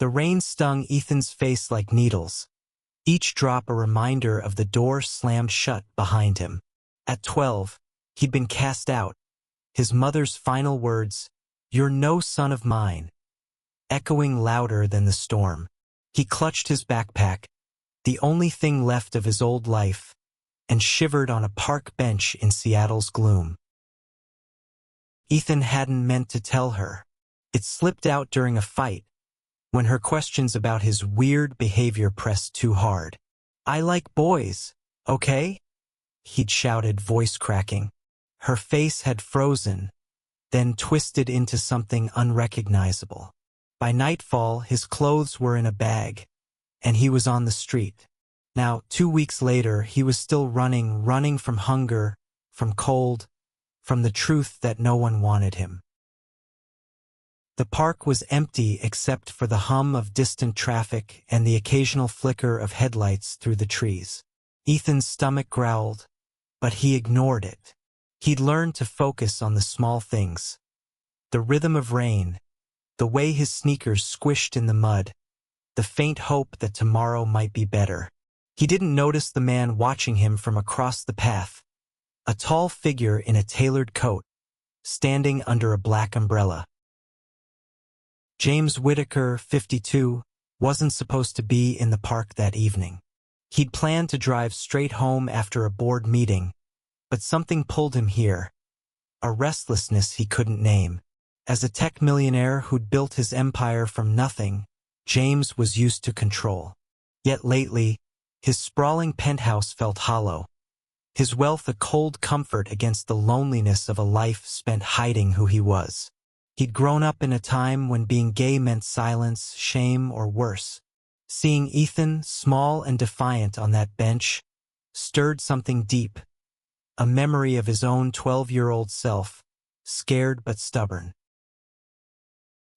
The rain stung Ethan's face like needles, each drop a reminder of the door slammed shut behind him. At 12, he'd been cast out. His mother's final words, "You're no son of mine," echoing louder than the storm. He clutched his backpack, the only thing left of his old life, and shivered on a park bench in Seattle's gloom. Ethan hadn't meant to tell her. It slipped out during a fight, when her questions about his weird behavior pressed too hard. "I like boys, okay?" he'd shouted, voice cracking. Her face had frozen, then twisted into something unrecognizable. By nightfall, his clothes were in a bag, and he was on the street. Now, 2 weeks later, he was still running from hunger, from cold, from the truth that no one wanted him. The park was empty except for the hum of distant traffic and the occasional flicker of headlights through the trees. Ethan's stomach growled, but he ignored it. He'd learned to focus on the small things. The rhythm of rain, the way his sneakers squished in the mud, the faint hope that tomorrow might be better. He didn't notice the man watching him from across the path, a tall figure in a tailored coat, standing under a black umbrella. James Whitaker, 52, wasn't supposed to be in the park that evening. He'd planned to drive straight home after a board meeting, but something pulled him here, a restlessness he couldn't name. As a tech millionaire who'd built his empire from nothing, James was used to control. Yet lately, his sprawling penthouse felt hollow, his wealth a cold comfort against the loneliness of a life spent hiding who he was. He'd grown up in a time when being gay meant silence, shame, or worse. Seeing Ethan, small and defiant on that bench, stirred something deep, a memory of his own 12-year-old self, scared but stubborn.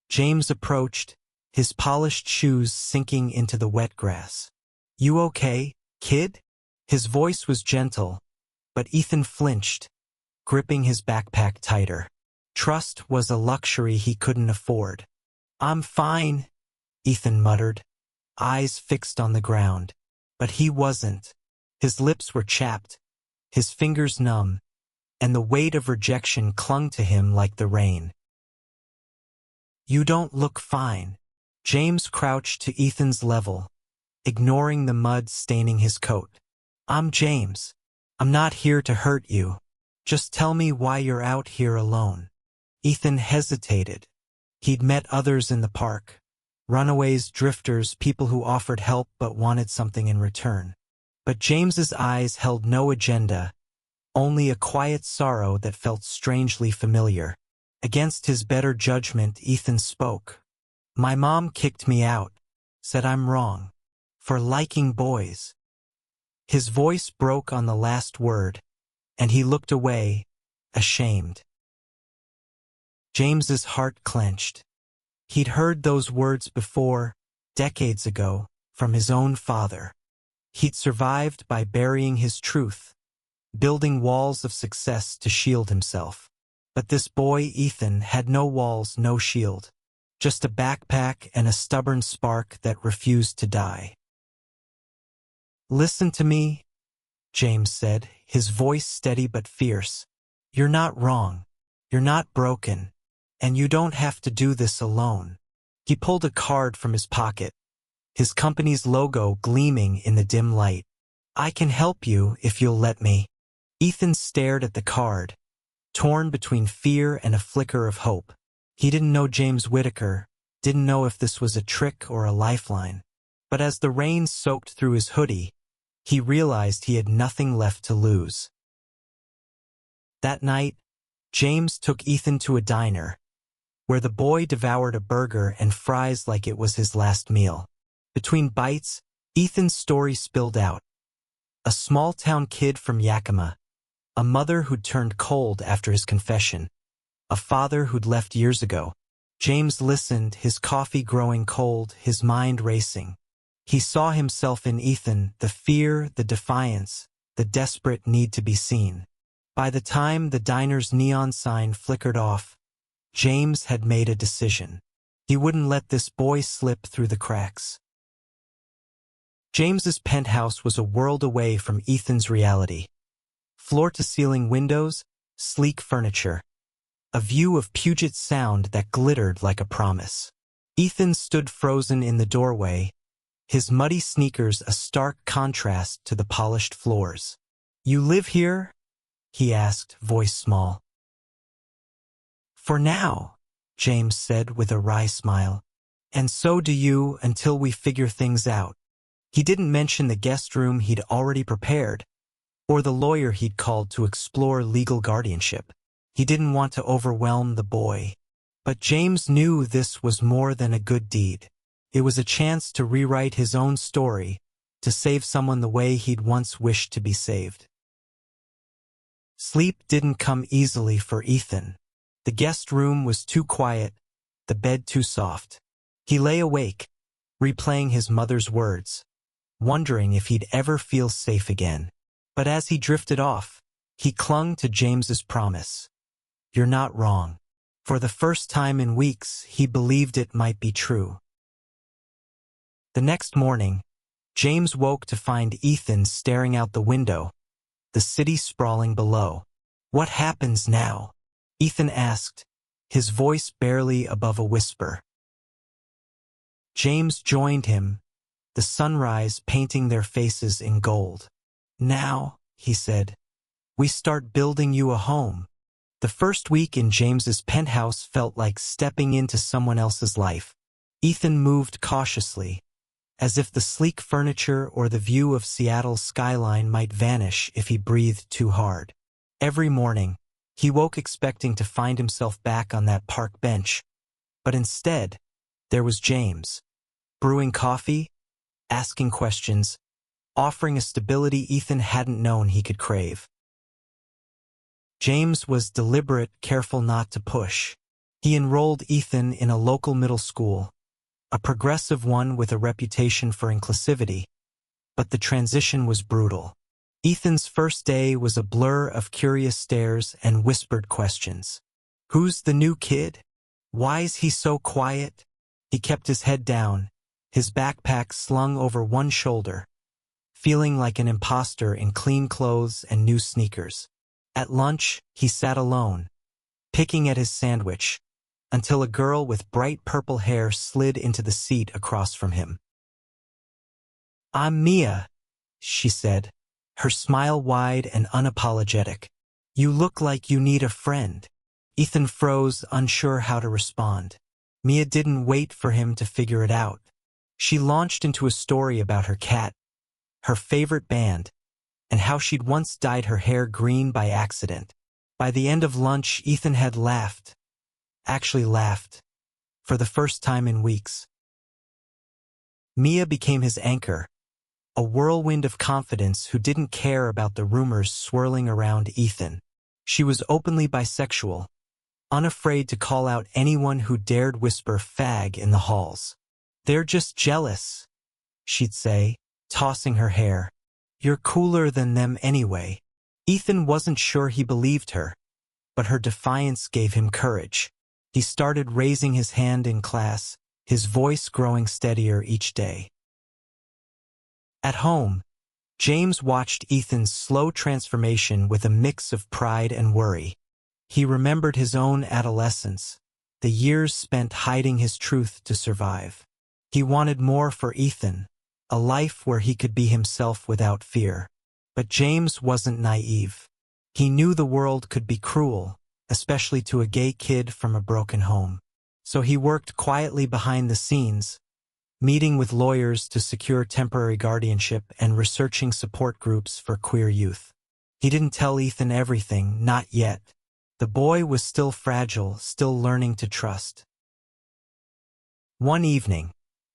James approached, his polished shoes sinking into the wet grass. "You okay, kid?" His voice was gentle, but Ethan flinched, gripping his backpack tighter. Trust was a luxury he couldn't afford. "I'm fine," Ethan muttered, eyes fixed on the ground. But he wasn't. His lips were chapped, his fingers numb, and the weight of rejection clung to him like the rain. "You don't look fine." James crouched to Ethan's level, ignoring the mud staining his coat. "I'm James. I'm not here to hurt you. Just tell me why you're out here alone." Ethan hesitated. He'd met others in the park. Runaways, drifters, people who offered help but wanted something in return. But James's eyes held no agenda, only a quiet sorrow that felt strangely familiar. Against his better judgment, Ethan spoke. "My mom kicked me out, said I'm wrong, for liking boys." His voice broke on the last word, and he looked away, ashamed. James's heart clenched. He'd heard those words before, decades ago, from his own father. He'd survived by burying his truth, building walls of success to shield himself. But this boy, Ethan, had no walls, no shield. Just a backpack and a stubborn spark that refused to die. "Listen to me," James said, his voice steady but fierce. "You're not wrong. You're not broken. And you don't have to do this alone." He pulled a card from his pocket, his company's logo gleaming in the dim light. "I can help you if you'll let me." Ethan stared at the card, torn between fear and a flicker of hope. He didn't know James Whitaker, didn't know if this was a trick or a lifeline. But as the rain soaked through his hoodie, he realized he had nothing left to lose. That night, James took Ethan to a diner, where the boy devoured a burger and fries like it was his last meal. Between bites, Ethan's story spilled out. A small-town kid from Yakima, a mother who'd turned cold after his confession, a father who'd left years ago. James listened, his coffee growing cold, his mind racing. He saw himself in Ethan, the fear, the defiance, the desperate need to be seen. By the time the diner's neon sign flickered off, James had made a decision. He wouldn't let this boy slip through the cracks. James's penthouse was a world away from Ethan's reality. Floor-to-ceiling windows, sleek furniture, a view of Puget Sound that glittered like a promise. Ethan stood frozen in the doorway, his muddy sneakers a stark contrast to the polished floors. "You live here?" he asked, voice small. "For now," James said with a wry smile. "And so do you until we figure things out." He didn't mention the guest room he'd already prepared, or the lawyer he'd called to explore legal guardianship. He didn't want to overwhelm the boy. But James knew this was more than a good deed. It was a chance to rewrite his own story, to save someone the way he'd once wished to be saved. Sleep didn't come easily for Ethan. The guest room was too quiet, the bed too soft. He lay awake, replaying his mother's words, wondering if he'd ever feel safe again. But as he drifted off, he clung to James's promise. "You're not wrong." For the first time in weeks, he believed it might be true. The next morning, James woke to find Ethan staring out the window, the city sprawling below. "What happens now?" Ethan asked, his voice barely above a whisper. James joined him, the sunrise painting their faces in gold. "Now," he said, "we start building you a home." The first week in James's penthouse felt like stepping into someone else's life. Ethan moved cautiously, as if the sleek furniture or the view of Seattle's skyline might vanish if he breathed too hard. Every morning, he woke expecting to find himself back on that park bench. But instead, there was James, brewing coffee, asking questions, offering a stability Ethan hadn't known he could crave. James was deliberate, careful not to push. He enrolled Ethan in a local middle school, a progressive one with a reputation for inclusivity, but the transition was brutal. Ethan's first day was a blur of curious stares and whispered questions. "Who's the new kid? Why's he so quiet?" He kept his head down, his backpack slung over one shoulder, feeling like an imposter in clean clothes and new sneakers. At lunch, he sat alone, picking at his sandwich, until a girl with bright purple hair slid into the seat across from him. "I'm Mia," she said, her smile wide and unapologetic. "You look like you need a friend." Ethan froze, unsure how to respond. Mia didn't wait for him to figure it out. She launched into a story about her cat, her favorite band, and how she'd once dyed her hair green by accident. By the end of lunch, Ethan had laughed, for the first time in weeks. Mia became his anchor, a whirlwind of confidence who didn't care about the rumors swirling around Ethan. She was openly bisexual, unafraid to call out anyone who dared whisper fag in the halls. "They're just jealous," she'd say, tossing her hair. "You're cooler than them anyway." Ethan wasn't sure he believed her, but her defiance gave him courage. He started raising his hand in class, his voice growing steadier each day. At home, James watched Ethan's slow transformation with a mix of pride and worry. He remembered his own adolescence, the years spent hiding his truth to survive. He wanted more for Ethan, a life where he could be himself without fear. But James wasn't naive. He knew the world could be cruel, especially to a gay kid from a broken home. So he worked quietly behind the scenes, meeting with lawyers to secure temporary guardianship and researching support groups for queer youth. He didn't tell Ethan everything, not yet. The boy was still fragile, still learning to trust. One evening,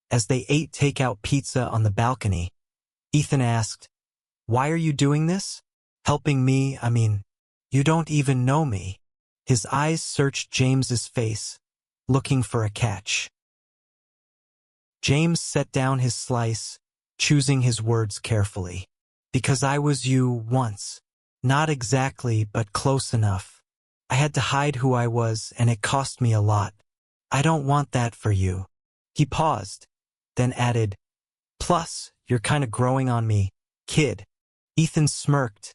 as they ate takeout pizza on the balcony, Ethan asked, "Why are you doing this? Helping me, I mean, you don't even know me." His eyes searched James's face, looking for a catch. James set down his slice, choosing his words carefully. "Because I was you once. Not exactly, but close enough. I had to hide who I was, and it cost me a lot. I don't want that for you. He paused, then added, plus, you're kinda growing on me, kid. Ethan smirked,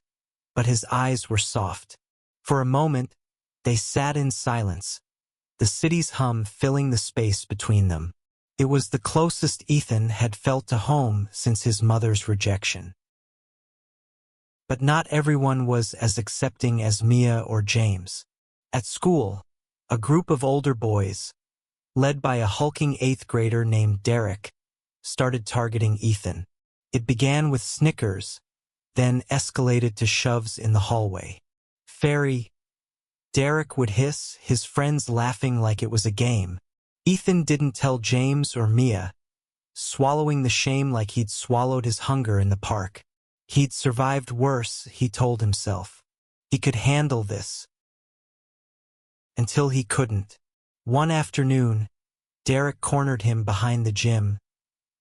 but his eyes were soft. For a moment, they sat in silence, the city's hum filling the space between them. It was the closest Ethan had felt to home since his mother's rejection. But not everyone was as accepting as Mia or James. At school, a group of older boys, led by a hulking 8th grader named Derek, started targeting Ethan. It began with snickers, then escalated to shoves in the hallway. Fairy, Derek would hiss, his friends laughing like it was a game. Ethan didn't tell James or Mia, swallowing the shame like he'd swallowed his hunger in the park. He'd survived worse, he told himself. He could handle this. Until he couldn't. One afternoon, Derek cornered him behind the gym,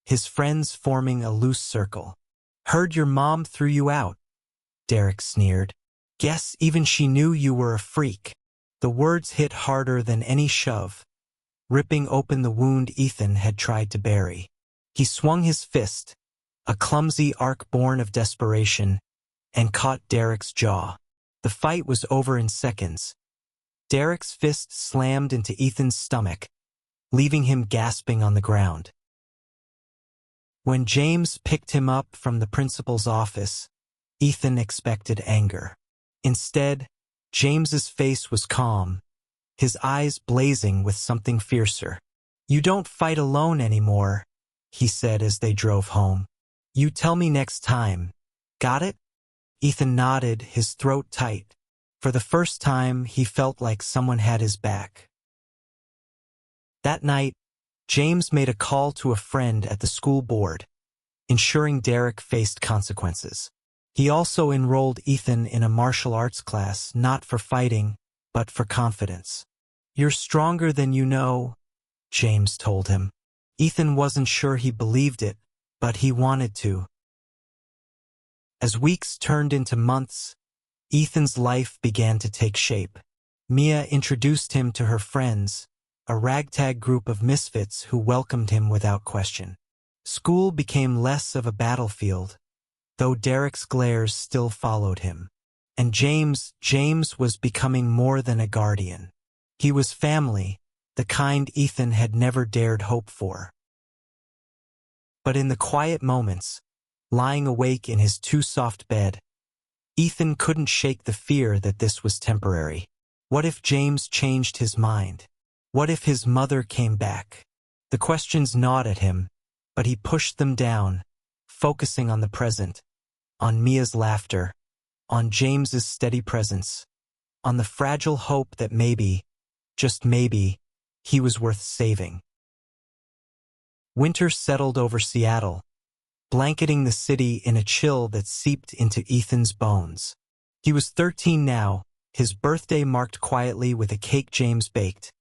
his friends forming a loose circle. Heard your mom threw you out, Derek sneered. Guess even she knew you were a freak. The words hit harder than any shove, ripping open the wound Ethan had tried to bury. He swung his fist, a clumsy arc born of desperation, and caught Derek's jaw. The fight was over in seconds. Derek's fist slammed into Ethan's stomach, leaving him gasping on the ground. When James picked him up from the principal's office, Ethan expected anger. Instead, James's face was calm, his eyes blazing with something fiercer. You don't fight alone anymore, he said as they drove home. You tell me next time. Got it? Ethan nodded, his throat tight. For the first time, he felt like someone had his back. That night, James made a call to a friend at the school board, ensuring Derek faced consequences. He also enrolled Ethan in a martial arts class, not for fighting, but for confidence. You're stronger than you know, James told him. Ethan wasn't sure he believed it, but he wanted to. As weeks turned into months, Ethan's life began to take shape. Mia introduced him to her friends, a ragtag group of misfits who welcomed him without question. School became less of a battlefield, though Derek's glares still followed him. And James was becoming more than a guardian. He was family, the kind Ethan had never dared hope for. But in the quiet moments, lying awake in his too-soft bed, Ethan couldn't shake the fear that this was temporary. What if James changed his mind? What if his mother came back? The questions gnawed at him, but he pushed them down, focusing on the present, on Mia's laughter, on James's steady presence, on the fragile hope that maybe, just maybe, he was worth saving. Winter settled over Seattle, blanketing the city in a chill that seeped into Ethan's bones. He was 13 now, his birthday marked quietly with a cake James baked,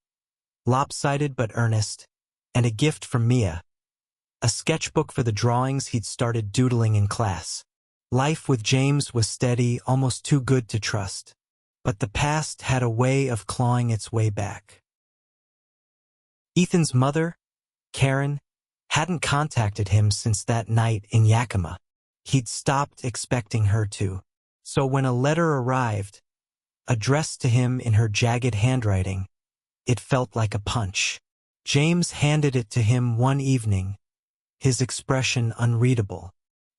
lopsided but earnest, and a gift from Mia, a sketchbook for the drawings he'd started doodling in class. Life with James was steady, almost too good to trust. But the past had a way of clawing its way back. Ethan's mother, Karen, hadn't contacted him since that night in Yakima. He'd stopped expecting her to. So when a letter arrived, addressed to him in her jagged handwriting, it felt like a punch. James handed it to him one evening, his expression unreadable.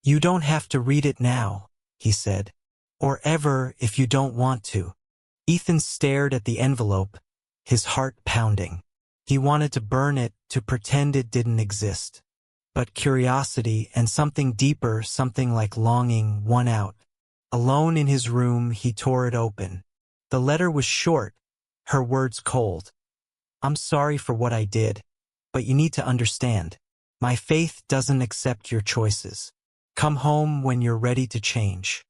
You don't have to read it now, he said. Or ever if you don't want to. Ethan stared at the envelope, his heart pounding. He wanted to burn it, to pretend it didn't exist. But curiosity and something deeper, something like longing, won out. Alone in his room, he tore it open. The letter was short, her words cold. I'm sorry for what I did, but you need to understand. My faith doesn't accept your choices. Come home when you're ready to change.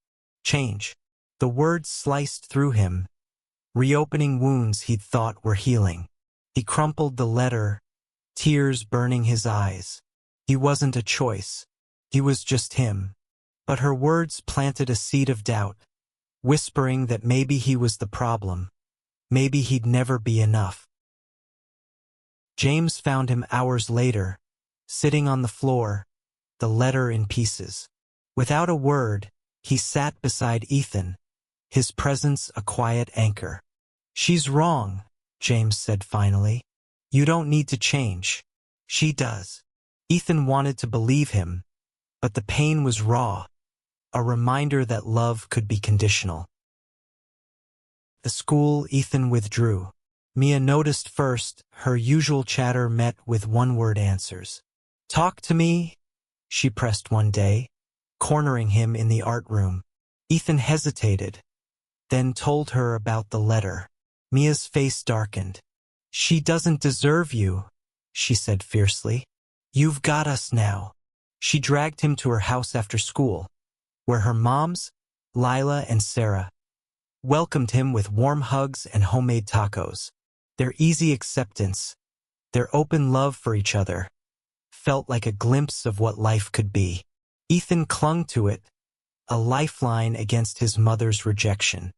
Change. The words sliced through him, reopening wounds he'd thought were healing. He crumpled the letter, tears burning his eyes. He wasn't a choice. He was just him. But her words planted a seed of doubt, whispering that maybe he was the problem. Maybe he'd never be enough. James found him hours later, sitting on the floor, the letter in pieces. Without a word, he sat beside Ethan, his presence a quiet anchor. "She's wrong," James said finally. "You don't need to change. She does." Ethan wanted to believe him, but the pain was raw, a reminder that love could be conditional. The school, Ethan withdrew. Mia noticed first, her usual chatter met with one-word answers. "Talk to me," she pressed one day, cornering him in the art room. Ethan hesitated, then told her about the letter. Mia's face darkened. "She doesn't deserve you," she said fiercely. "You've got us now." She dragged him to her house after school, where her moms, Lila and Sarah, welcomed him with warm hugs and homemade tacos. Their easy acceptance, their open love for each other, felt like a glimpse of what life could be. Ethan clung to it, a lifeline against his mother's rejection.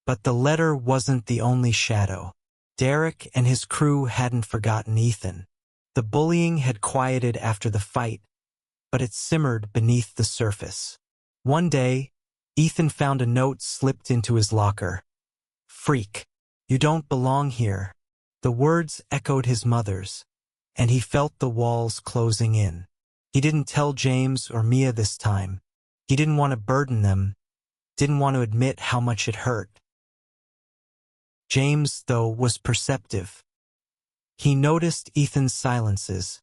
But the letter wasn't the only shadow. Derek and his crew hadn't forgotten Ethan. The bullying had quieted after the fight, but it simmered beneath the surface. One day, Ethan found a note slipped into his locker. "Freak, you don't belong here." The words echoed his mother's, and he felt the walls closing in. He didn't tell James or Mia this time. He didn't want to burden them, didn't want to admit how much it hurt. James, though, was perceptive. He noticed Ethan's silences,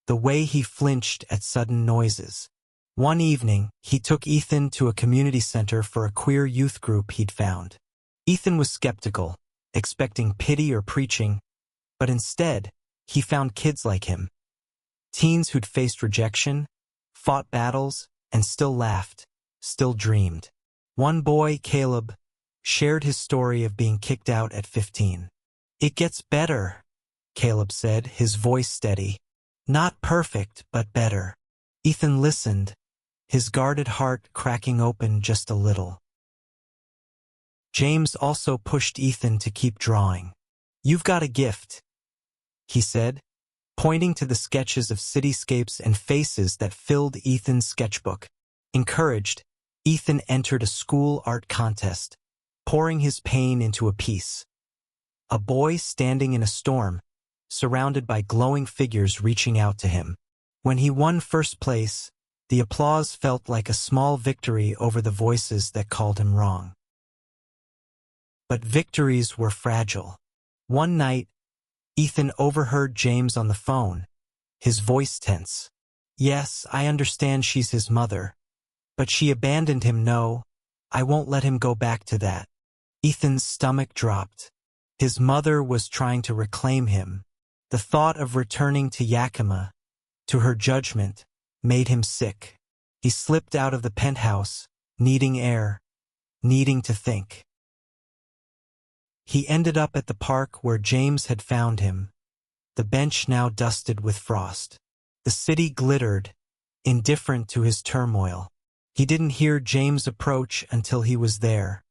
the way he flinched at sudden noises. One evening, he took Ethan to a community center for a queer youth group he'd found. Ethan was skeptical, expecting pity or preaching, but instead, he found kids like him. Teens who'd faced rejection, fought battles, and still laughed, still dreamed. One boy, Caleb, shared his story of being kicked out at 15. "It gets better," Caleb said, his voice steady. "Not perfect, but better." Ethan listened, his guarded heart cracking open just a little. James also pushed Ethan to keep drawing. "You've got a gift," he said, pointing to the sketches of cityscapes and faces that filled Ethan's sketchbook. Encouraged, Ethan entered a school art contest, pouring his pain into a piece. A boy standing in a storm, surrounded by glowing figures reaching out to him. When he won first place, the applause felt like a small victory over the voices that called him wrong. But victories were fragile. One night, Ethan overheard James on the phone, his voice tense. "Yes, I understand she's his mother, but she abandoned him. No, I won't let him go back to that." Ethan's stomach dropped. His mother was trying to reclaim him. The thought of returning to Yakima, to her judgment, made him sick. He slipped out of the penthouse, needing air, needing to think. He ended up at the park where James had found him, the bench now dusted with frost. The city glittered, indifferent to his turmoil. He didn't hear James approach until he was there,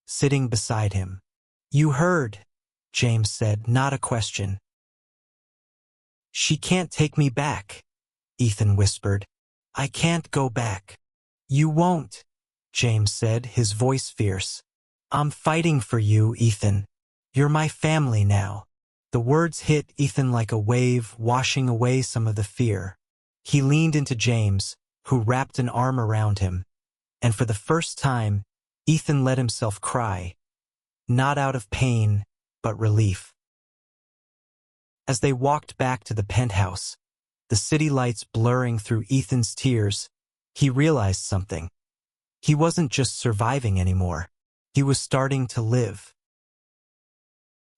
sitting beside him. "You heard," James said, not a question. "She can't take me back," Ethan whispered. "I can't go back." "You won't," James said, his voice fierce. "I'm fighting for you, Ethan. You're my family now." The words hit Ethan like a wave, washing away some of the fear. He leaned into James, who wrapped an arm around him, and for the first time, Ethan let himself cry, not out of pain, but relief. As they walked back to the penthouse, the city lights blurring through Ethan's tears, he realized something. He wasn't just surviving anymore. He was starting to live.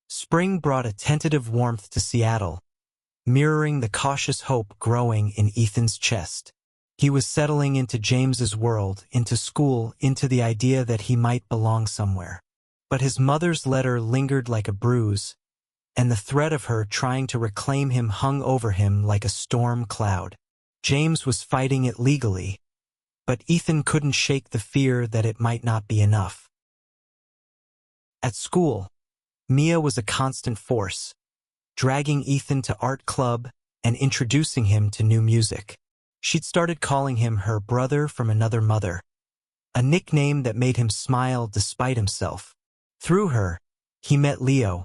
Spring brought a tentative warmth to Seattle, mirroring the cautious hope growing in Ethan's chest. He was settling into James's world, into school, into the idea that he might belong somewhere. But his mother's letter lingered like a bruise, and the threat of her trying to reclaim him hung over him like a storm cloud. James was fighting it legally, but Ethan couldn't shake the fear that it might not be enough. At school, Mia was a constant force, dragging Ethan to art club and introducing him to new music. She'd started calling him her brother from another mother, a nickname that made him smile despite himself. Through her, he met Leo,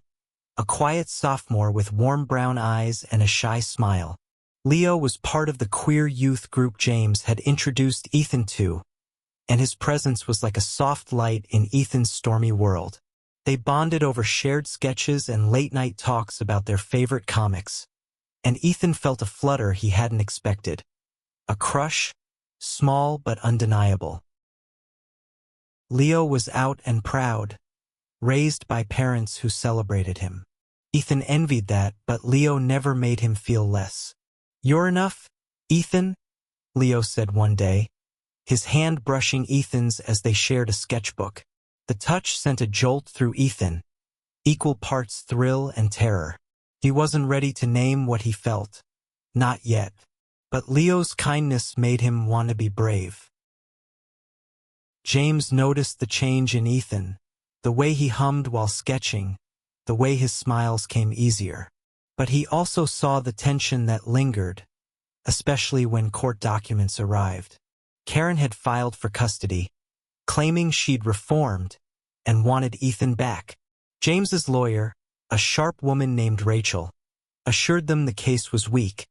a quiet sophomore with warm brown eyes and a shy smile. Leo was part of the queer youth group James had introduced Ethan to, and his presence was like a soft light in Ethan's stormy world. They bonded over shared sketches and late-night talks about their favorite comics, and Ethan felt a flutter he hadn't expected. A crush, small but undeniable. Leo was out and proud, raised by parents who celebrated him. Ethan envied that, but Leo never made him feel less. "You're enough, Ethan," Leo said one day, his hand brushing Ethan's as they shared a sketchbook. The touch sent a jolt through Ethan, equal parts thrill and terror. He wasn't ready to name what he felt. Not yet. But Leo's kindness made him want to be brave. James noticed the change in Ethan, the way he hummed while sketching, the way his smiles came easier. But he also saw the tension that lingered, especially when court documents arrived. Karen had filed for custody, claiming she'd reformed and wanted Ethan back. James's lawyer, a sharp woman named Rachel, assured them the case was weak.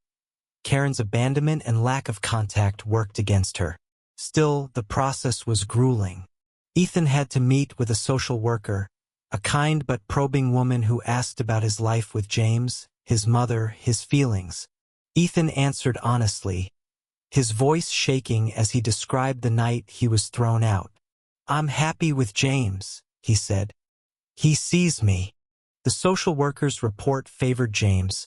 Karen's abandonment and lack of contact worked against her. Still, the process was grueling. Ethan had to meet with a social worker, a kind but probing woman who asked about his life with James, his mother, his feelings. Ethan answered honestly, his voice shaking as he described the night he was thrown out. "I'm happy with James," he said. "He sees me." The social worker's report favored James,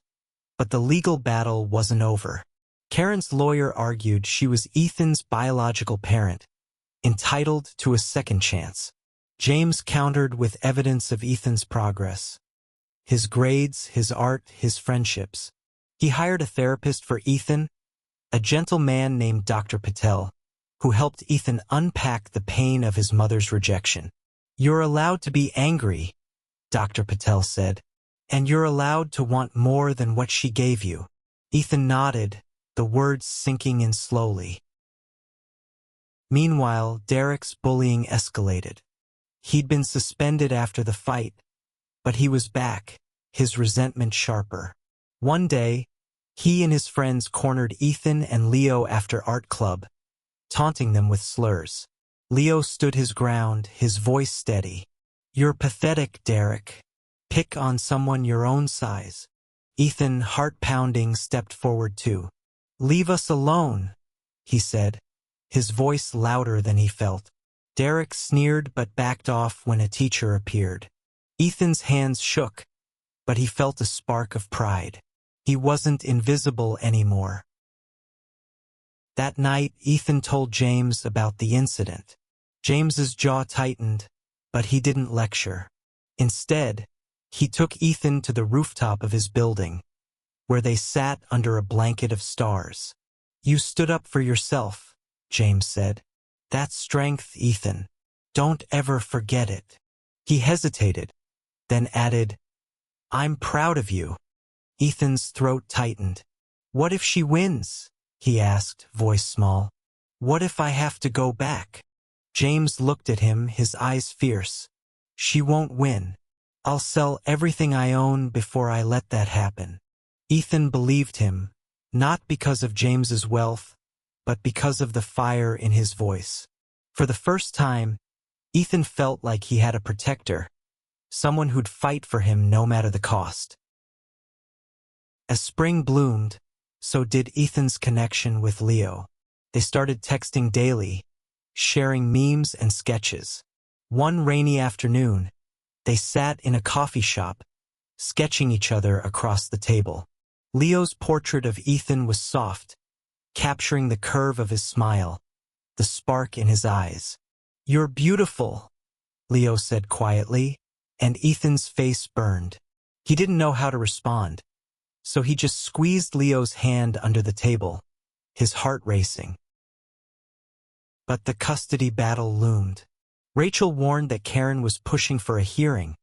but the legal battle wasn't over. Karen's lawyer argued she was Ethan's biological parent, entitled to a second chance. James countered with evidence of Ethan's progress. His grades, his art, his friendships. He hired a therapist for Ethan, a gentle man named Dr. Patel, who helped Ethan unpack the pain of his mother's rejection. "You're allowed to be angry," Dr. Patel said, "and you're allowed to want more than what she gave you." Ethan nodded, the words sinking in slowly. Meanwhile, Derek's bullying escalated. He'd been suspended after the fight, but he was back, his resentment sharper. One day, he and his friends cornered Ethan and Leo after art club, taunting them with slurs. Leo stood his ground, his voice steady. "You're pathetic, Derek. Pick on someone your own size." Ethan, heart-pounding, stepped forward too. "Leave us alone," he said, his voice louder than he felt. Derek sneered but backed off when a teacher appeared. Ethan's hands shook, but he felt a spark of pride. He wasn't invisible anymore. That night, Ethan told James about the incident. James's jaw tightened, but he didn't lecture. Instead, he took Ethan to the rooftop of his building, where they sat under a blanket of stars. "You stood up for yourself," James said. "That's strength, Ethan. Don't ever forget it." He hesitated, then added, "I'm proud of you." Ethan's throat tightened. "What if she wins?" he asked, voice small. "What if I have to go back?" James looked at him, his eyes fierce. "She won't win. I'll sell everything I own before I let that happen." Ethan believed him, not because of James's wealth, but because of the fire in his voice. For the first time, Ethan felt like he had a protector, someone who'd fight for him no matter the cost. As spring bloomed, so did Ethan's connection with Leo. They started texting daily, sharing memes and sketches. One rainy afternoon, they sat in a coffee shop, sketching each other across the table. Leo's portrait of Ethan was soft, capturing the curve of his smile, the spark in his eyes. "You're beautiful," Leo said quietly, and Ethan's face burned. He didn't know how to respond, so he just squeezed Leo's hand under the table, his heart racing. But the custody battle loomed. Rachel warned that Karen was pushing for a hearing,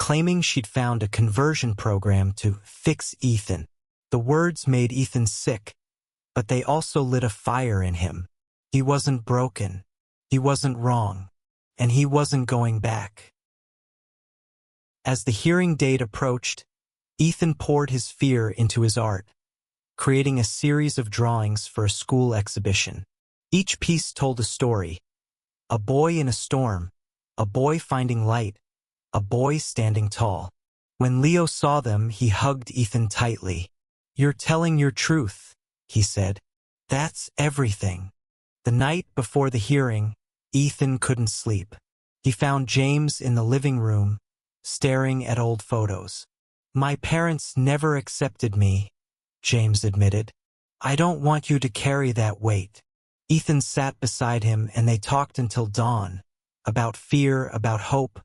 claiming she'd found a conversion program to fix Ethan. The words made Ethan sick, but they also lit a fire in him. He wasn't broken, he wasn't wrong, and he wasn't going back. As the hearing date approached, Ethan poured his fear into his art, creating a series of drawings for a school exhibition. Each piece told a story: a boy in a storm, a boy finding light, a boy standing tall. When Leo saw them, he hugged Ethan tightly. "You're telling your truth," he said. "That's everything." The night before the hearing, Ethan couldn't sleep. He found James in the living room, staring at old photos. "My parents never accepted me," James admitted. "I don't want you to carry that weight." Ethan sat beside him and they talked until dawn, about fear, about hope,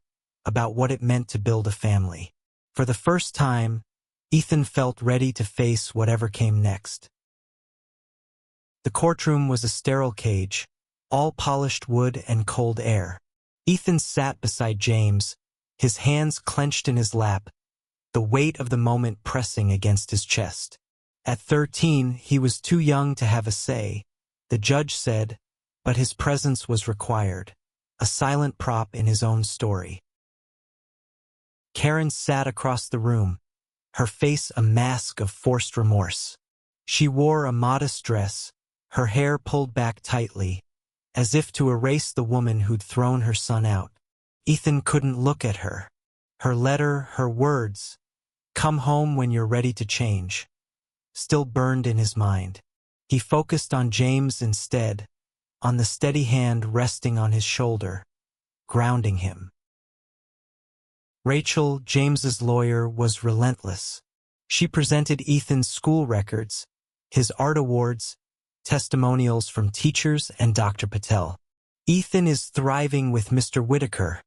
about what it meant to build a family. For the first time, Ethan felt ready to face whatever came next. The courtroom was a sterile cage, all polished wood and cold air. Ethan sat beside James, his hands clenched in his lap, the weight of the moment pressing against his chest. At 13, he was too young to have a say, the judge said, but his presence was required, a silent prop in his own story. Karen sat across the room, her face a mask of forced remorse. She wore a modest dress, her hair pulled back tightly, as if to erase the woman who'd thrown her son out. Ethan couldn't look at her. Her letter, her words, "Come home when you're ready to change," still burned in his mind. He focused on James instead, on the steady hand resting on his shoulder, grounding him. Rachel, James's lawyer, was relentless. She presented Ethan's school records, his art awards, testimonials from teachers and Dr. Patel. "Ethan is thriving with Mr. Whitaker,"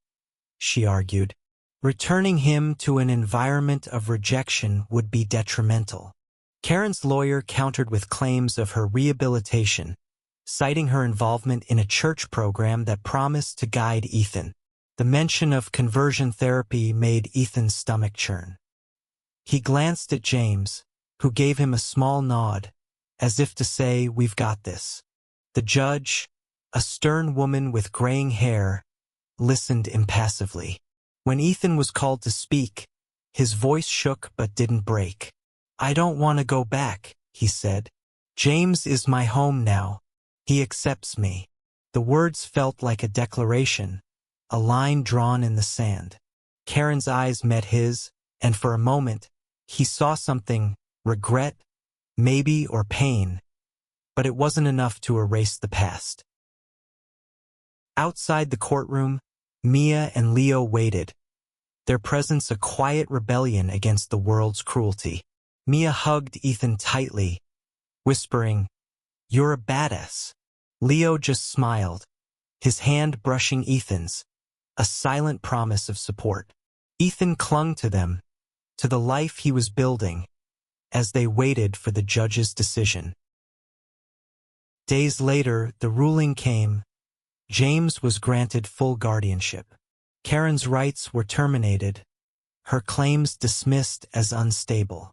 she argued. "Returning him to an environment of rejection would be detrimental." Karen's lawyer countered with claims of her rehabilitation, citing her involvement in a church program that promised to guide Ethan. The mention of conversion therapy made Ethan's stomach churn. He glanced at James, who gave him a small nod, as if to say, "We've got this." The judge, a stern woman with graying hair, listened impassively. When Ethan was called to speak, his voice shook but didn't break. "I don't want to go back," he said. "James is my home now. He accepts me." The words felt like a declaration, a line drawn in the sand. Karen's eyes met his, and for a moment, he saw something: regret, maybe, or pain. But it wasn't enough to erase the past. Outside the courtroom, Mia and Leo waited, their presence a quiet rebellion against the world's cruelty. Mia hugged Ethan tightly, whispering, "You're a badass." Leo just smiled, his hand brushing Ethan's, a silent promise of support. Ethan clung to them, to the life he was building, as they waited for the judge's decision. Days later, the ruling came. James was granted full guardianship. Karen's rights were terminated, her claims dismissed as unstable.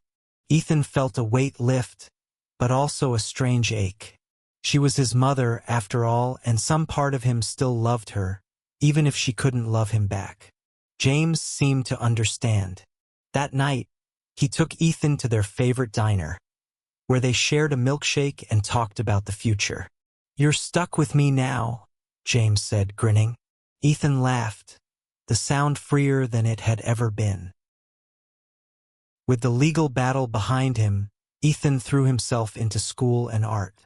Ethan felt a weight lift, but also a strange ache. She was his mother, after all, and some part of him still loved her, even if she couldn't love him back. James seemed to understand. That night, he took Ethan to their favorite diner, where they shared a milkshake and talked about the future. "You're stuck with me now," James said, grinning. Ethan laughed, the sound freer than it had ever been. With the legal battle behind him, Ethan threw himself into school and art.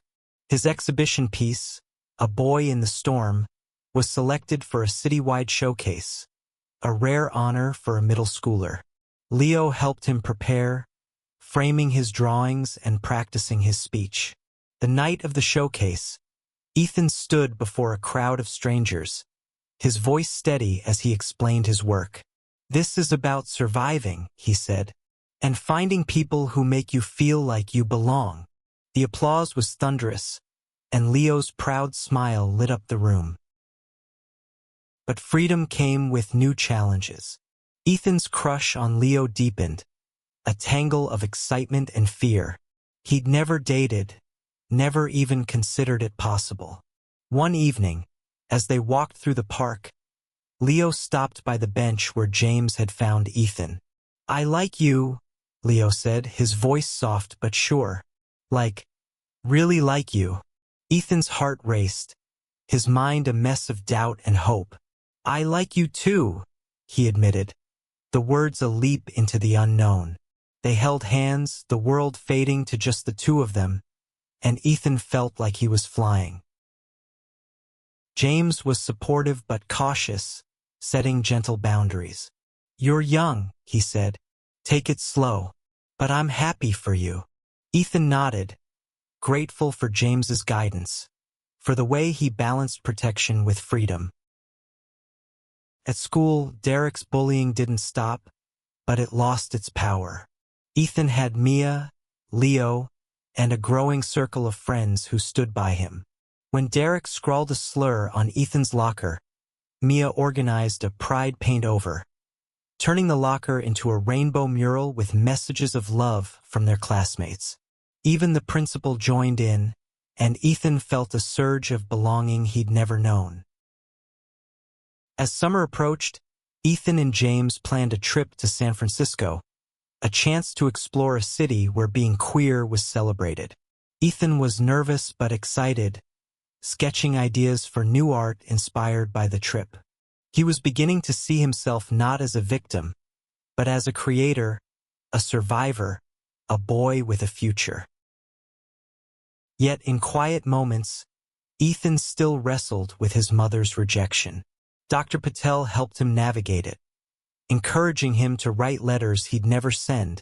His exhibition piece, "A Boy in the Storm," was selected for a citywide showcase, a rare honor for a middle schooler. Leo helped him prepare, framing his drawings and practicing his speech. The night of the showcase, Ethan stood before a crowd of strangers, his voice steady as he explained his work. "This is about surviving," he said, "and finding people who make you feel like you belong." The applause was thunderous, and Leo's proud smile lit up the room. But freedom came with new challenges. Ethan's crush on Leo deepened, a tangle of excitement and fear. He'd never dated, never even considered it possible. One evening, as they walked through the park, Leo stopped by the bench where James had found Ethan. "I like you," Leo said, his voice soft but sure. "Like, really like you." Ethan's heart raced, his mind a mess of doubt and hope. "I like you too," he admitted, the words a leap into the unknown. They held hands, the world fading to just the two of them, and Ethan felt like he was flying. James was supportive but cautious, setting gentle boundaries. "You're young," he said. "Take it slow. But I'm happy for you." Ethan nodded, grateful for James's guidance, for the way he balanced protection with freedom. At school, Derek's bullying didn't stop, but it lost its power. Ethan had Mia, Leo, and a growing circle of friends who stood by him. When Derek scrawled a slur on Ethan's locker, Mia organized a pride paint-over, turning the locker into a rainbow mural with messages of love from their classmates. Even the principal joined in, and Ethan felt a surge of belonging he'd never known. As summer approached, Ethan and James planned a trip to San Francisco, a chance to explore a city where being queer was celebrated. Ethan was nervous but excited, sketching ideas for new art inspired by the trip. He was beginning to see himself not as a victim, but as a creator, a survivor, a boy with a future. Yet in quiet moments, Ethan still wrestled with his mother's rejection. Dr. Patel helped him navigate it, encouraging him to write letters he'd never send,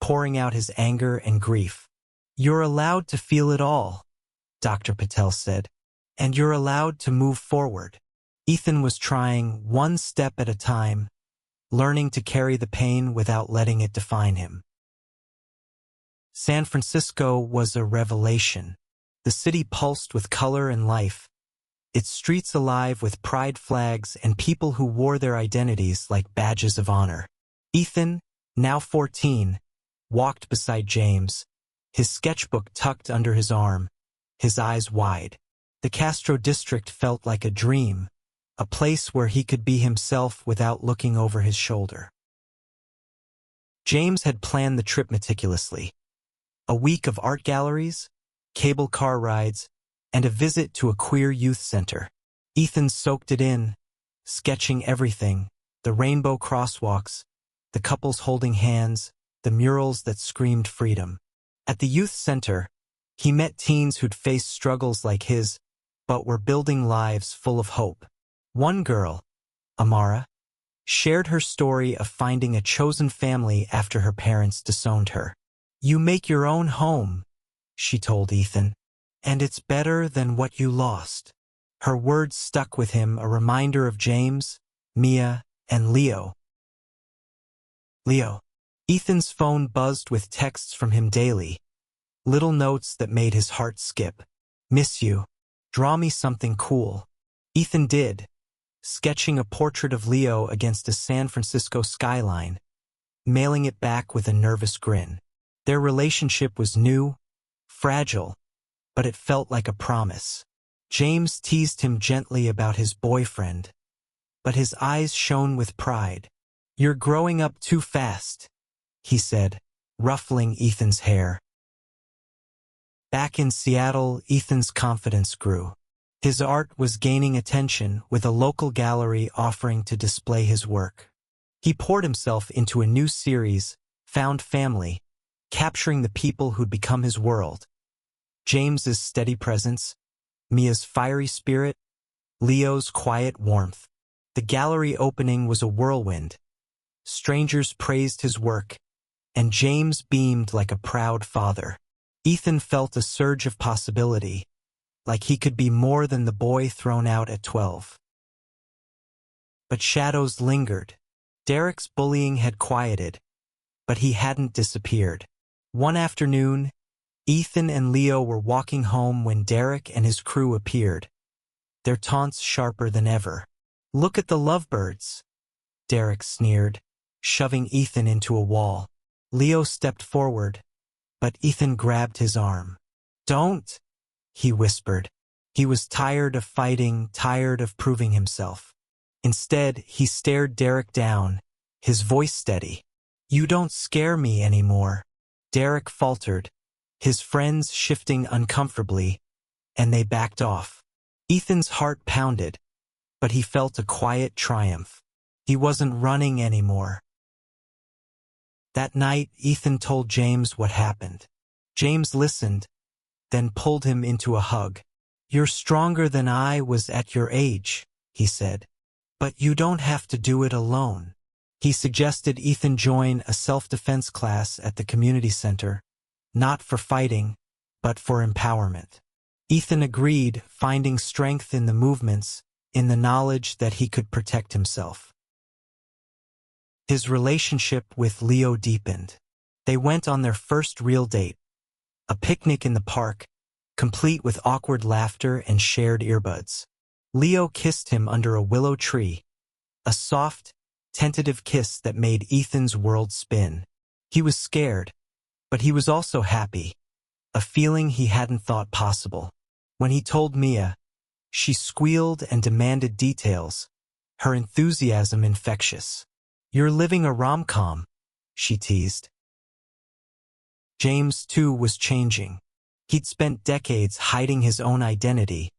pouring out his anger and grief. "You're allowed to feel it all," Dr. Patel said, "and you're allowed to move forward." Ethan was trying one step at a time, learning to carry the pain without letting it define him. San Francisco was a revelation. The city pulsed with color and life, its streets alive with pride flags and people who wore their identities like badges of honor. Ethan, now 14, walked beside James, his sketchbook tucked under his arm, his eyes wide. The Castro district felt like a dream, a place where he could be himself without looking over his shoulder. James had planned the trip meticulously. A week of art galleries, cable car rides, and a visit to a queer youth center. Ethan soaked it in, sketching everything, the rainbow crosswalks, the couples holding hands, the murals that screamed freedom. At the youth center, he met teens who'd faced struggles like his, but were building lives full of hope. One girl, Amara, shared her story of finding a chosen family after her parents disowned her. "You make your own home," she told Ethan, "and it's better than what you lost." Her words stuck with him, a reminder of James, Mia, and Leo. Ethan's phone buzzed with texts from him daily, little notes that made his heart skip. "Miss you. Draw me something cool." Ethan did, sketching a portrait of Leo against a San Francisco skyline, mailing it back with a nervous grin. Their relationship was new, fragile, but it felt like a promise. James teased him gently about his boyfriend, but his eyes shone with pride. "You're growing up too fast," he said, ruffling Ethan's hair. Back in Seattle, Ethan's confidence grew. His art was gaining attention, with a local gallery offering to display his work. He poured himself into a new series, Found Family, capturing the people who'd become his world. James's steady presence, Mia's fiery spirit, Leo's quiet warmth. The gallery opening was a whirlwind. Strangers praised his work, and James beamed like a proud father. Ethan felt a surge of possibility, like he could be more than the boy thrown out at 12. But shadows lingered. Derek's bullying had quieted, but he hadn't disappeared. One afternoon, Ethan and Leo were walking home when Derek and his crew appeared, their taunts sharper than ever. "Look at the lovebirds," Derek sneered, shoving Ethan into a wall. Leo stepped forward, but Ethan grabbed his arm. "Don't," he whispered. He was tired of fighting, tired of proving himself. Instead, he stared Derek down, his voice steady. "You don't scare me anymore." Derek faltered, his friends shifting uncomfortably, and they backed off. Ethan's heart pounded, but he felt a quiet triumph. He wasn't running anymore. That night, Ethan told James what happened. James listened, then pulled him into a hug. "You're stronger than I was at your age," he said. "But you don't have to do it alone." He suggested Ethan join a self-defense class at the community center, not for fighting, but for empowerment. Ethan agreed, finding strength in the movements, in the knowledge that he could protect himself. His relationship with Leo deepened. They went on their first real date, a picnic in the park, complete with awkward laughter and shared earbuds. Leo kissed him under a willow tree, a soft, tentative kiss that made Ethan's world spin. He was scared, but he was also happy, a feeling he hadn't thought possible. When he told Mia, she squealed and demanded details, her enthusiasm infectious. "You're living a rom-com," she teased. James, too, was changing. He'd spent decades hiding his own identity,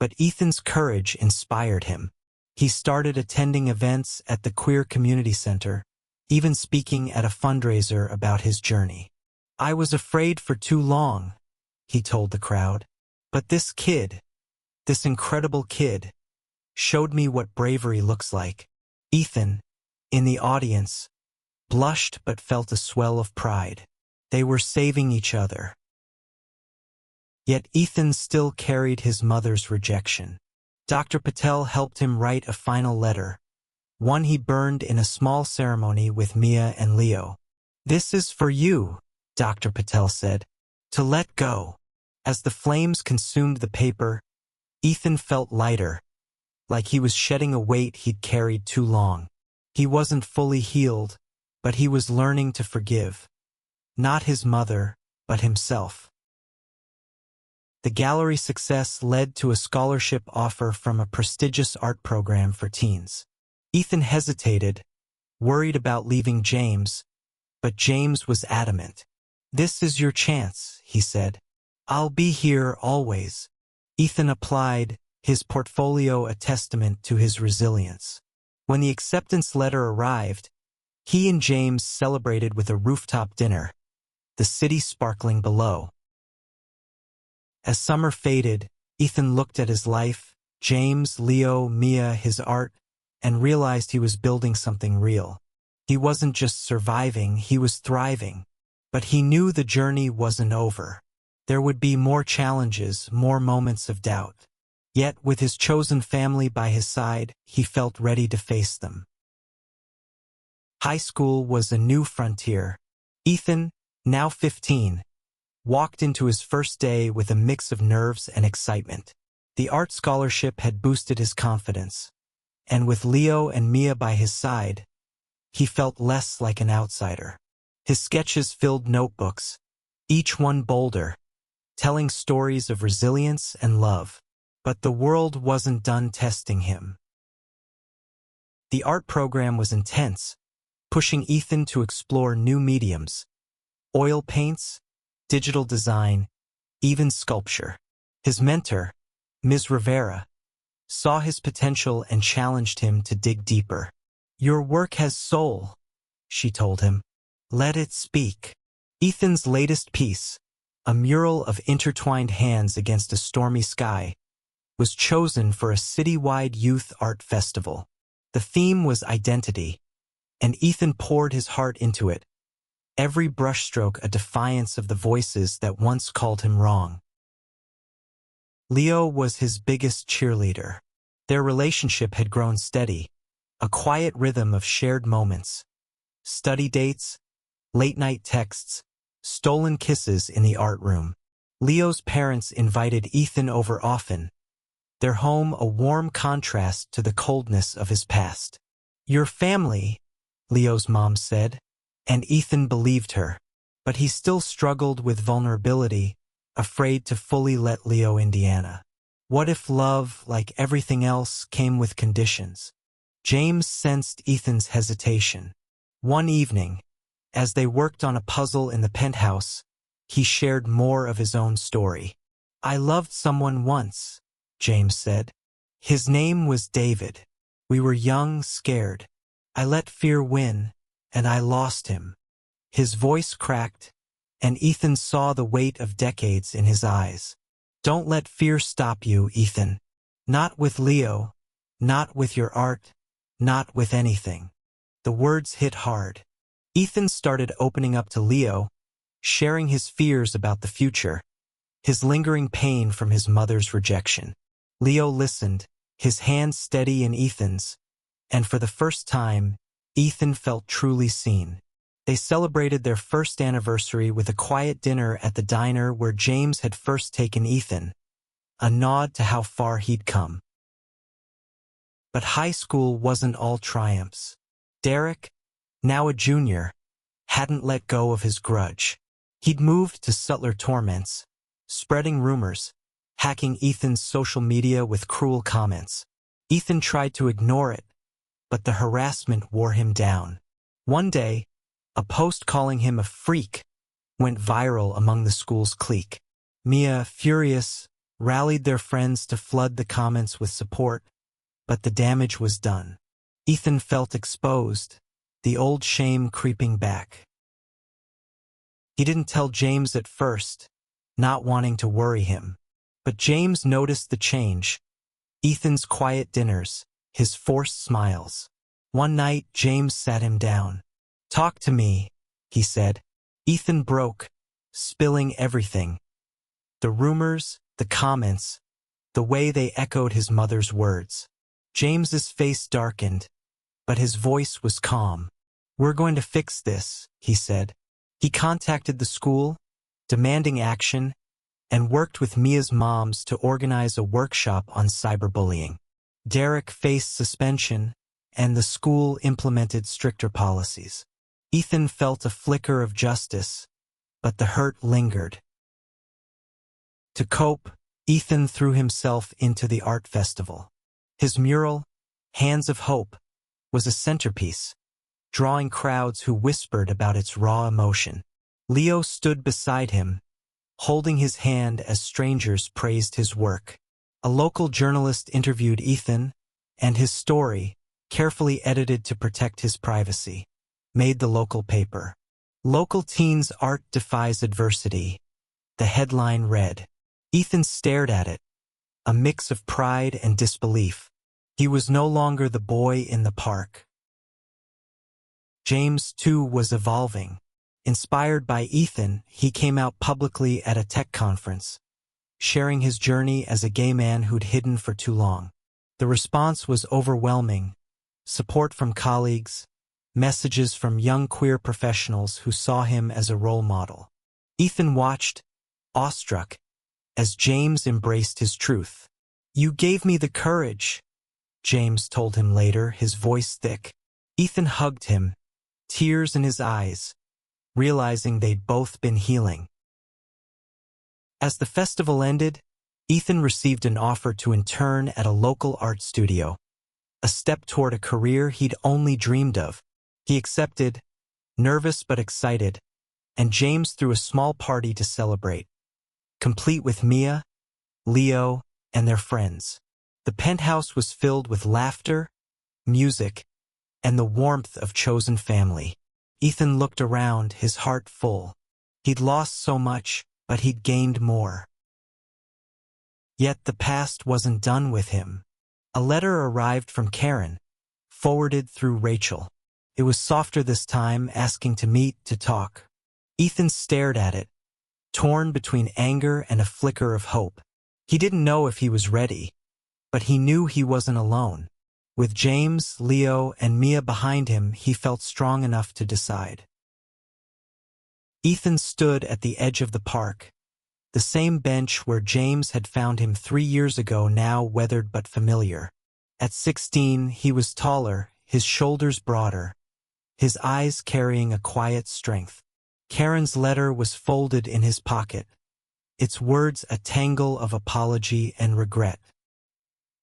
but Ethan's courage inspired him. He started attending events at the queer community center, even speaking at a fundraiser about his journey. "I was afraid for too long," he told the crowd. "But this kid, this incredible kid, showed me what bravery looks like." Ethan, in the audience, blushed but felt a swell of pride. They were saving each other. Yet Ethan still carried his mother's rejection. Dr. Patel helped him write a final letter, one he burned in a small ceremony with Mia and Leo. "This is for you," Dr. Patel said, "to let go." As the flames consumed the paper, Ethan felt lighter, like he was shedding a weight he'd carried too long. He wasn't fully healed, but he was learning to forgive. Not his mother, but himself. The gallery success led to a scholarship offer from a prestigious art program for teens. Ethan hesitated, worried about leaving James, but James was adamant. "This is your chance," he said. "I'll be here always." Ethan applied, his portfolio a testament to his resilience. When the acceptance letter arrived, he and James celebrated with a rooftop dinner, the city sparkling below. As summer faded, Ethan looked at his life, James, Leo, Mia, his art, and realized he was building something real. He wasn't just surviving, he was thriving. But he knew the journey wasn't over. There would be more challenges, more moments of doubt. Yet, with his chosen family by his side, he felt ready to face them. High school was a new frontier. Ethan, now 15, walked into his first day with a mix of nerves and excitement. The art scholarship had boosted his confidence, and with Leo and Mia by his side, he felt less like an outsider. His sketches filled notebooks, each one bolder, telling stories of resilience and love. But the world wasn't done testing him. The art program was intense, pushing Ethan to explore new mediums: oil paints, digital design, even sculpture. His mentor, Ms. Rivera, saw his potential and challenged him to dig deeper. "Your work has soul," she told him. "Let it speak." Ethan's latest piece, a mural of intertwined hands against a stormy sky, was chosen for a citywide youth art festival. The theme was identity, and Ethan poured his heart into it, every brushstroke a defiance of the voices that once called him wrong. Leo was his biggest cheerleader. Their relationship had grown steady, a quiet rhythm of shared moments, study dates, late-night texts, stolen kisses in the art room. Leo's parents invited Ethan over often, their home a warm contrast to the coldness of his past. "Your family," Leo's mom said, and Ethan believed her. But he still struggled with vulnerability, afraid to fully let Leo Indiana. What if love, like everything else, came with conditions? James sensed Ethan's hesitation. One evening, as they worked on a puzzle in the penthouse, he shared more of his own story. "I loved someone once," James said. "His name was David. We were young, scared. I let fear win, and I lost him." His voice cracked, and Ethan saw the weight of decades in his eyes. "Don't let fear stop you, Ethan. Not with Leo, not with your art, not with anything." The words hit hard. Ethan started opening up to Leo, sharing his fears about the future, his lingering pain from his mother's rejection. Leo listened, his hand steady in Ethan's, and for the first time, Ethan felt truly seen. They celebrated their first anniversary with a quiet dinner at the diner where James had first taken Ethan, a nod to how far he'd come. But high school wasn't all triumphs. Derek, now a junior, hadn't let go of his grudge. He'd moved to subtler torments, spreading rumors, hacking Ethan's social media with cruel comments. Ethan tried to ignore it, but the harassment wore him down. One day, a post calling him a freak went viral among the school's clique. Mia, furious, rallied their friends to flood the comments with support, but the damage was done. Ethan felt exposed, the old shame creeping back. He didn't tell James at first, not wanting to worry him. But James noticed the change. Ethan's quiet dinners, his forced smiles. One night, James sat him down. "Talk to me," he said. Ethan broke, spilling everything. The rumors, the comments, the way they echoed his mother's words. James's face darkened, but his voice was calm. "We're going to fix this," he said. He contacted the school, demanding action, and worked with Mia's moms to organize a workshop on cyberbullying. Derek faced suspension, and the school implemented stricter policies. Ethan felt a flicker of justice, but the hurt lingered. To cope, Ethan threw himself into the art festival. His mural, Hands of Hope, was a centerpiece, drawing crowds who whispered about its raw emotion. Leo stood beside him, holding his hand as strangers praised his work. A local journalist interviewed Ethan, and his story, carefully edited to protect his privacy, made the local paper. "Local Teens' Art Defies Adversity," the headline read. Ethan stared at it, a mix of pride and disbelief. He was no longer the boy in the park. James, too, was evolving. Inspired by Ethan, he came out publicly at a tech conference, sharing his journey as a gay man who'd hidden for too long. The response was overwhelming. Support from colleagues, messages from young queer professionals who saw him as a role model. Ethan watched, awestruck, as James embraced his truth. "You gave me the courage," James told him later, his voice thick. Ethan hugged him, tears in his eyes, realizing they'd both been healing. As the festival ended, Ethan received an offer to intern at a local art studio, a step toward a career he'd only dreamed of. He accepted, nervous but excited, and James threw a small party to celebrate, complete with Mia, Leo, and their friends. The penthouse was filled with laughter, music, and the warmth of chosen family. Ethan looked around, his heart full. He'd lost so much, but he'd gained more. Yet the past wasn't done with him. A letter arrived from Karen, forwarded through Rachel. It was softer this time, asking to meet, to talk. Ethan stared at it, torn between anger and a flicker of hope. He didn't know if he was ready, but he knew he wasn't alone. With James, Leo, and Mia behind him, he felt strong enough to decide. Ethan stood at the edge of the park, the same bench where James had found him 3 years ago, now weathered but familiar. At 16, he was taller, his shoulders broader, his eyes carrying a quiet strength. Karen's letter was folded in his pocket, its words a tangle of apology and regret.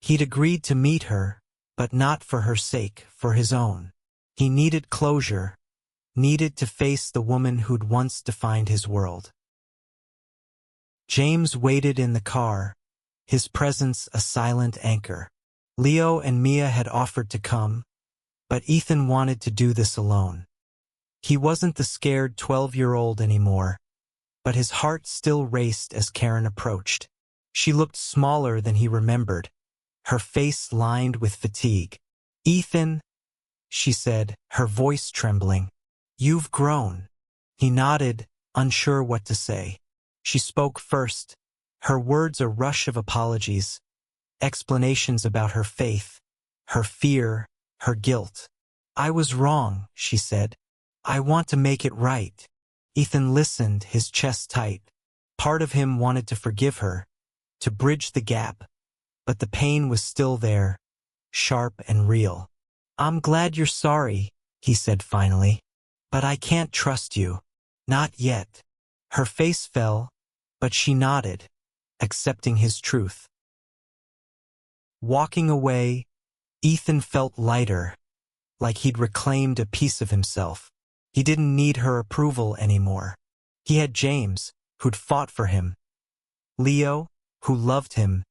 He'd agreed to meet her, but not for her sake, for his own. He needed closure, needed to face the woman who'd once defined his world. James waited in the car, his presence a silent anchor. Leo and Mia had offered to come, but Ethan wanted to do this alone. He wasn't the scared 12-year-old anymore, but his heart still raced as Karen approached. She looked smaller than he remembered, her face lined with fatigue. "Ethan," she said, her voice trembling, "you've grown." He nodded, unsure what to say. She spoke first, her words a rush of apologies, explanations about her faith, her fear, her guilt. "I was wrong," she said. "I want to make it right." Ethan listened, his chest tight. Part of him wanted to forgive her, to bridge the gap, but the pain was still there, sharp and real. "I'm glad you're sorry," he said finally, "but I can't trust you. Not yet." Her face fell, but she nodded, accepting his truth. Walking away, Ethan felt lighter, like he'd reclaimed a piece of himself. He didn't need her approval anymore. He had James, who'd fought for him, Leo, who loved him,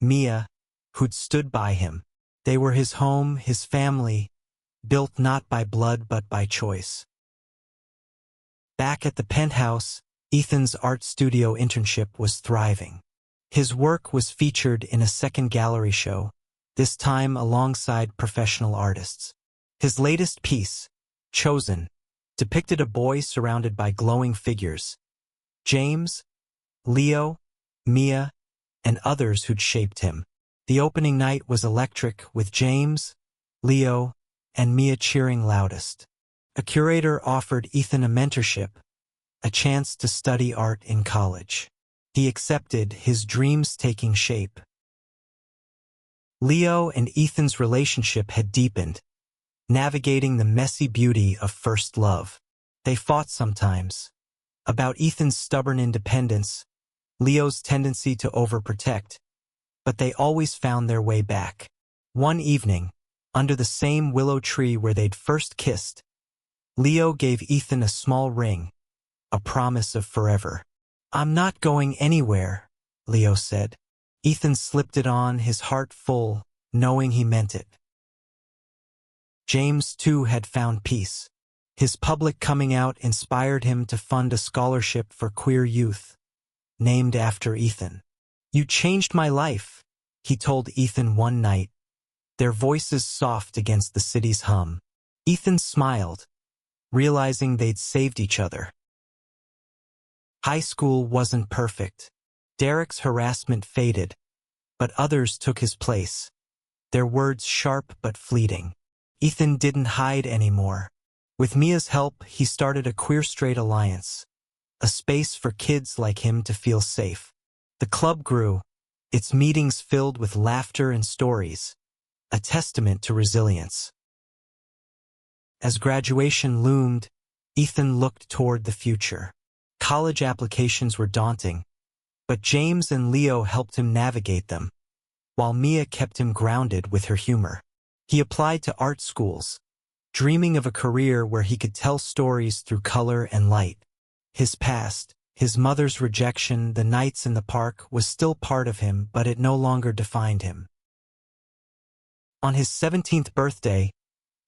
Mia, who'd stood by him. They were his home, his family, built not by blood but by choice. Back at the penthouse, Ethan's art studio internship was thriving. His work was featured in a second gallery show, this time alongside professional artists. His latest piece, Chosen, depicted a boy surrounded by glowing figures. James, Leo, Mia, and others who'd shaped him. The opening night was electric, with James, Leo, and Mia cheering loudest. A curator offered Ethan a mentorship, a chance to study art in college. He accepted, his dreams taking shape. Leo and Ethan's relationship had deepened, navigating the messy beauty of first love. They fought sometimes, about Ethan's stubborn independence, Leo's tendency to overprotect, but they always found their way back. One evening, under the same willow tree where they'd first kissed, Leo gave Ethan a small ring, a promise of forever. "I'm not going anywhere," Leo said. Ethan slipped it on, his heart full, knowing he meant it. James, too, had found peace. His public coming out inspired him to fund a scholarship for queer youth, named after Ethan. "You changed my life," he told Ethan one night, their voices soft against the city's hum. Ethan smiled, realizing they'd saved each other. High school wasn't perfect. Derek's harassment faded, but others took his place, their words sharp but fleeting. Ethan didn't hide anymore. With Mia's help, he started a queer straight alliance, a space for kids like him to feel safe. The club grew, its meetings filled with laughter and stories, a testament to resilience. As graduation loomed, Ethan looked toward the future. College applications were daunting, but James and Leo helped him navigate them, while Mia kept him grounded with her humor. He applied to art schools, dreaming of a career where he could tell stories through color and light. His past, his mother's rejection, the nights in the park, was still part of him, but it no longer defined him. On his 17th birthday,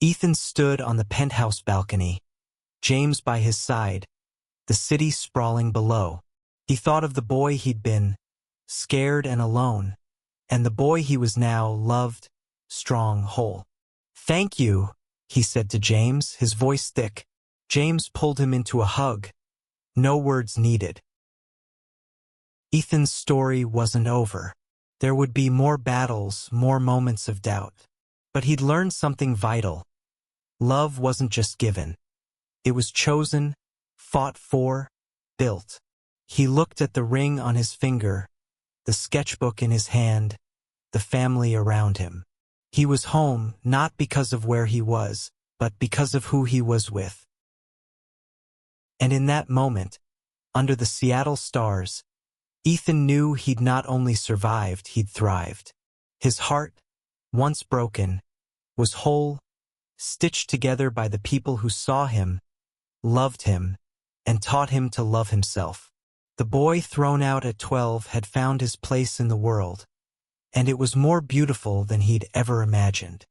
Ethan stood on the penthouse balcony, James by his side, the city sprawling below. He thought of the boy he'd been, scared and alone, and the boy he was now, loved, strong, whole. "Thank you," he said to James, his voice thick. James pulled him into a hug. No words needed. Ethan's story wasn't over. There would be more battles, more moments of doubt. But he'd learned something vital. Love wasn't just given. It was chosen, fought for, built. He looked at the ring on his finger, the sketchbook in his hand, the family around him. He was home not because of where he was, but because of who he was with. And in that moment, under the Seattle stars, Ethan knew he'd not only survived, he'd thrived. His heart, once broken, was whole, stitched together by the people who saw him, loved him, and taught him to love himself. The boy thrown out at 12 had found his place in the world, and it was more beautiful than he'd ever imagined.